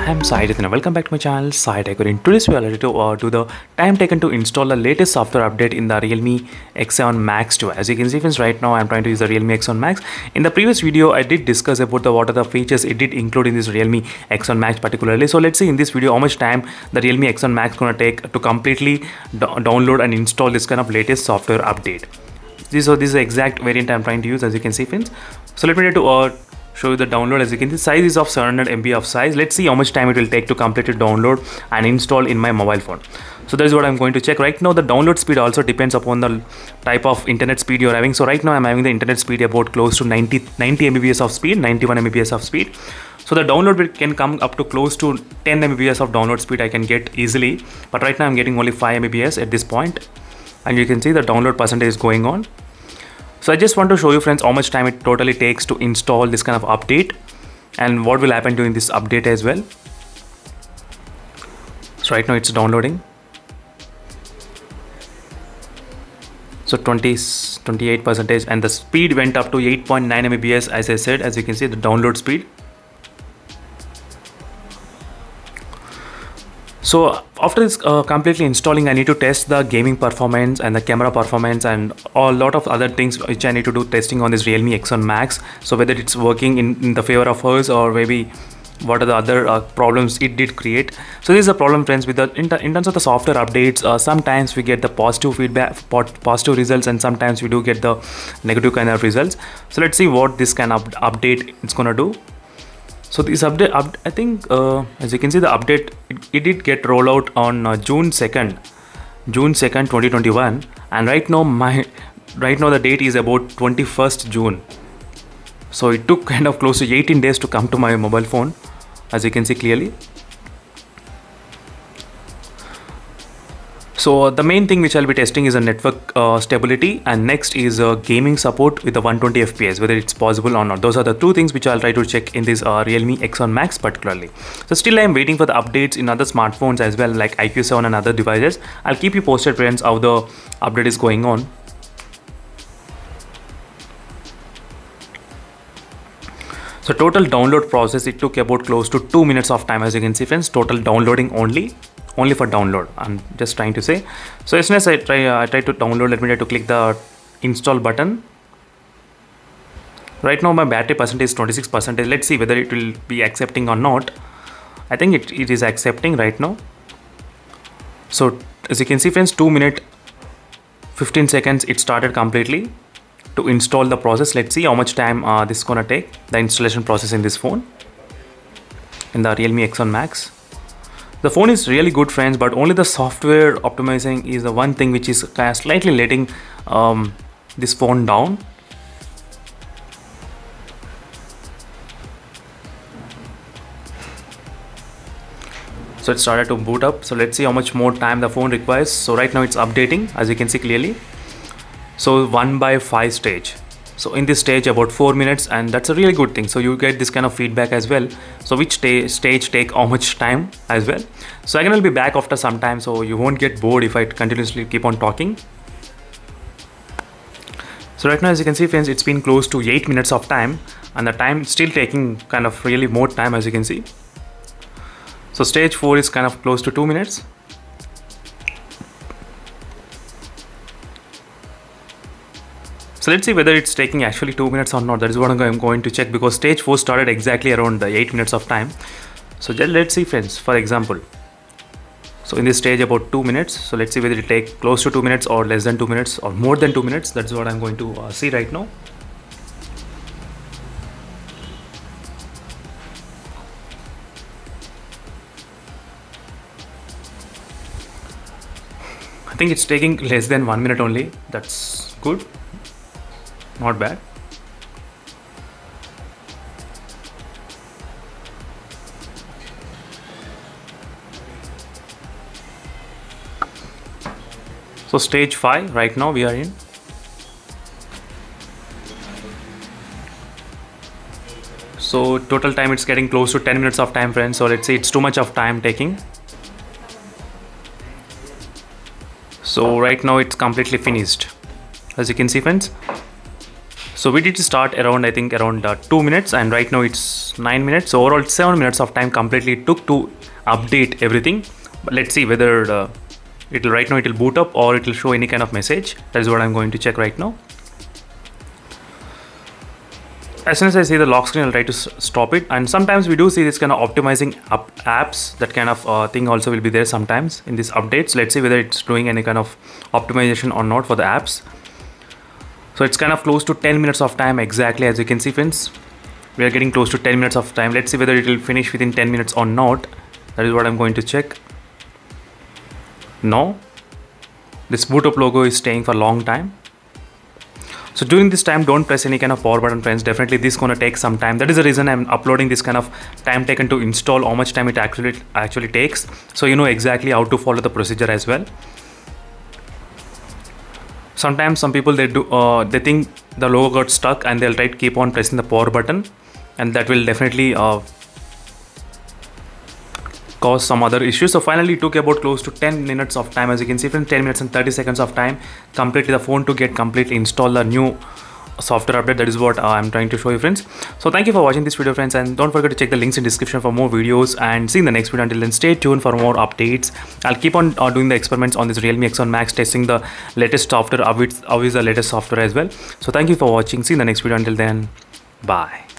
I'm Saidith and welcome back to my channel SciTech. In today's video, I'll do the time taken to install the latest software update in the Realme X7 Max 2. As you can see, friends, right now I'm trying to use the Realme X7 Max. In the previous video, I did discuss about what are the features it did include in this Realme X7 Max particularly. So let's see in this video how much time the Realme X7 Max gonna take to completely download and install this kind of latest software update. This is the exact variant I'm trying to use, as you can see, friends. So let me try to show you the download. As you can see, size is of 700 MB of size. Let's see how much time it will take to completely download and install in my mobile phone. So that is what I'm going to check. Right now the download speed also depends upon the type of internet speed you're having. So right now I'm having the internet speed about close to 90 Mbps of speed, 91 Mbps of speed. So the download can come up to close to 10 Mbps of download speed I can get easily. But right now I'm getting only 5 Mbps at this point. And you can see the download percentage is going on. So I just want to show you, friends, how much time it totally takes to install this kind of update and what will happen during this update as well. So right now it's downloading. So 28% and the speed went up to 8.9 Mbps, as I said. As you can see, the download speed. So after this completely installing, I need to test the gaming performance and the camera performance and a lot of other things which I need to do testing on this Realme X7 Max. So whether it's working in the favor of us or maybe what are the other problems it did create. So this is a problem, friends, with the in terms of the software updates. Sometimes we get the positive feedback, positive results, and sometimes we do get the negative kind of results. So let's see what this kind of update it's gonna do. So this update, I think, as you can see, the update it did get rolled out on June 2nd, 2021, and right now the date is about 21st June. So it took kind of close to 18 days to come to my mobile phone, as you can see clearly. So the main thing which I'll be testing is a network stability, and next is gaming support with the 120 FPS, whether it's possible or not. Those are the two things which I'll try to check in this Realme X7 Max particularly. So still I'm waiting for the updates in other smartphones as well, like iQOO 7 and other devices. I'll keep you posted, friends, how the update is going on. So total download process, it took about close to 2 minutes of time, as you can see, friends. Total downloading only for download, I'm just trying to say. So as soon as I try to download, let me try to click the install button. Right now my battery percentage is 26%. Let's see whether it will be accepting or not. I think it is accepting right now. So as you can see, friends, 2 minutes 15 seconds it started completely to install the process. Let's see how much time this is gonna take, the installation process in this phone, in the Realme X7 Max. The phone is really good, friends, but only the software optimizing is the one thing which is kind of slightly letting this phone down. So it started to boot up. So let's see how much more time the phone requires. So right now it's updating, as you can see clearly. So 1/5 stage. So in this stage about 4 minutes, and that's a really good thing. So you get this kind of feedback as well. So which stage take how much time as well. So again, I'll be back after some time, so you won't get bored if I continuously keep on talking. So right now, as you can see, friends, it's been close to 8 minutes of time, and the time still taking kind of really more time, as you can see. So stage 4 is kind of close to 2 minutes. So let's see whether it's taking actually 2 minutes or not. That is what I'm going to check, because stage 4 started exactly around the 8 minutes of time. So just let's see, friends, for example. So in this stage about 2 minutes. So let's see whether it takes close to 2 minutes or less than 2 minutes or more than 2 minutes. That's what I'm going to see right now. I think it's taking less than 1 minute only. That's good. Not bad. So stage 5 right now we are in. So total time it's getting close to 10 minutes of time, friends. So let's say it's too much of time taking. So right now it's completely finished, as you can see, friends. So we did start around, I think around 2 minutes, and right now it's 9 minutes. So overall 7 minutes of time completely it took to update everything. But let's see whether right now it will boot up or it will show any kind of message. That is what I'm going to check right now. As soon as I see the lock screen, I'll try to stop it. And sometimes we do see this kind of optimizing apps. That kind of thing also will be there sometimes in these updates. Let's see whether it's doing any kind of optimization or not for the apps. So it's kind of close to 10 minutes of time exactly, as you can see, friends. We are getting close to 10 minutes of time. Let's see whether it will finish within 10 minutes or not. That is what I'm going to check. No. This boot up logo is staying for a long time. So during this time, don't press any kind of power button, friends. Definitely this is going to take some time. That is the reason I'm uploading this kind of time taken to install, how much time it actually takes. So you know exactly how to follow the procedure as well. Sometimes some people they think the logo got stuck and they'll try to keep on pressing the power button, and that will definitely cause some other issues. So finally it took about close to 10 minutes of time, as you can see, from 10 minutes and 30 seconds of time completely the phone to get completely installed the new software update. That is what I'm trying to show you, friends. So thank you for watching this video, friends, and don't forget to check the links in description for more videos, and see you in the next video. Until then, stay tuned for more updates. I'll keep on doing the experiments on this Realme X1 Max, testing the latest software, how is the latest software as well. So thank you for watching. See you in the next video. Until then, bye.